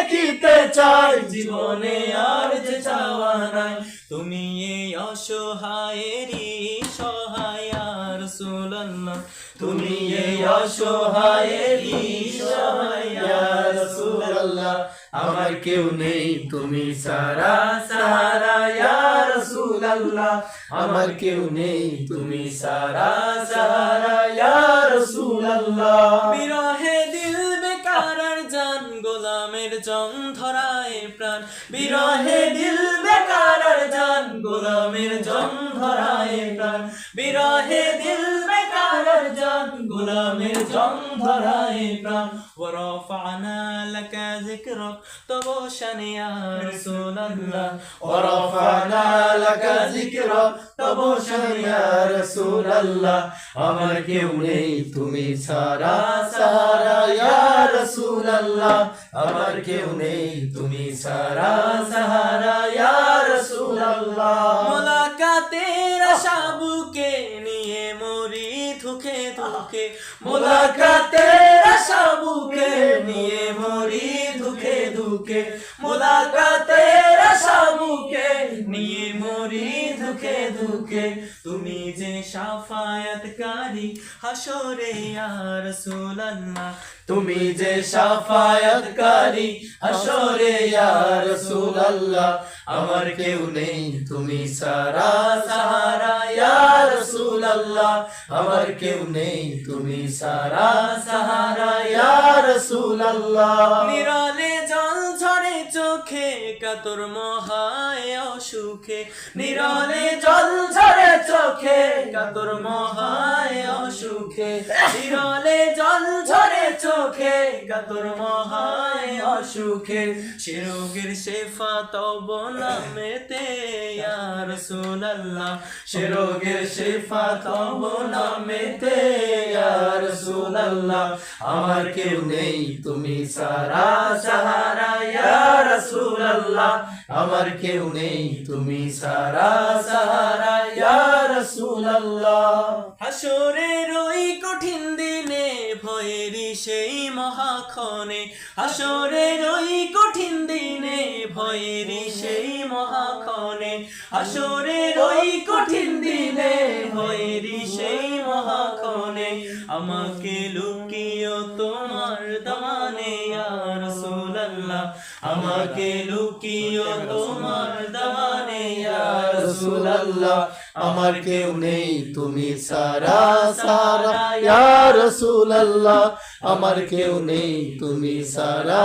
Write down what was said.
দেখিতে চাই, জীবনে আর যে চাওয়া নাই। তুমি এই অসহায়েরই সহায় ইয়া রাসূলুল্লাহ, তুমি এই অসহায়েরই সহায় ইয়া রাসূলুল্লাহ। আমার কেউ নেই তুমি ছাড়া সাহারা ইয়া রাসূলুল্লাহ, আমার কেউ নেই তুমি ছাড়া সাহারা ইয়া রাসূলুল্লাহ। বিরহে দিল বেকার আর জান, গোলামের জং ধরায় প্রাণ, বিরহে দিল বেকার আর জান, গোলামের জং ধরায় প্রাণ, বিরহে দিল বেকার আর জান, গোলামের জং ধরায় প্রাণ। ورفعنا لك ذكرك طبوشا يا رسول الله، ورفعنا لك ذكرك طبوشا يا رسول الله। আমার কেউ নেই তুমি ছাড়া সাহারা ইয়া রাসূলুল্লাহ, আমার কেউ নেই তুমি ছাড়া সাহারা ইয়া রাসূলুল্লাহ। মুলাকাতের আশা বুকে নিয়ে মরি ধুকে ধুকে, মুলাকাতের আশা বুকে নিয়ে মরি ধুকে ধুকে, মুলাকাতের আশা বুকে নিয়ে মরি ধুকে ধুকে। তুমি যে শাফায়াতকারী হাসরে ইয়া রাসূলুল্লাহ, তুমি যে শাফায়াতকারী হাসরে ইয়া রাসূলুল্লাহ। আমার কেউ নেই তুমি ছাড়া সাহারা ইয়া রাসূলুল্লাহ, আমার কেউ নেই তুমি ছাড়া সাহারা ইয়া রাসূলুল্লাহ। নিরালে জল ঝরে চোখে কাতর মহায় অসুখে, নিরালে জল ঝরে চোখে কাতর মহায় অসুখে, নিরালে জল ঝরে চোখে কাতর মহায় অসুখে। সে রোগের শেফা তব নামেতে ইয়া রাসূলুল্লাহ, সে রোগের শেফা তব নামেতে ইয়া রাসূলুল্লাহ। আমার কেউ নেই তুমি ছাড়া সাহারা ইয়া রাসূলুল্লাহ, আমার কেউ নেই তুমি ছাড়া সাহারা ইয়া রাসূলুল্লাহ। হাসরের ওই কঠিন দিনে ভয়েরই সেই মহাক্ষণে, হাসরের ওই কঠিন দিনে ভয়েরই সেই মহাক্ষণে, হাসরের ওই কঠিন দিনে ভয়েরই সেই মহাক্ষণে। আমাকে লুকিও তোমার দামানে ইয়া রাসূলুল্লাহ, আমাকে লুকিও তোমার দামানে ইয়া রাসূলুল্লাহ। আমার কেউ নেই তুমি ছাড়া সাহারা ইয়া রাসূলুল্লাহ, আমার কেউ নেই তুমি ছাড়া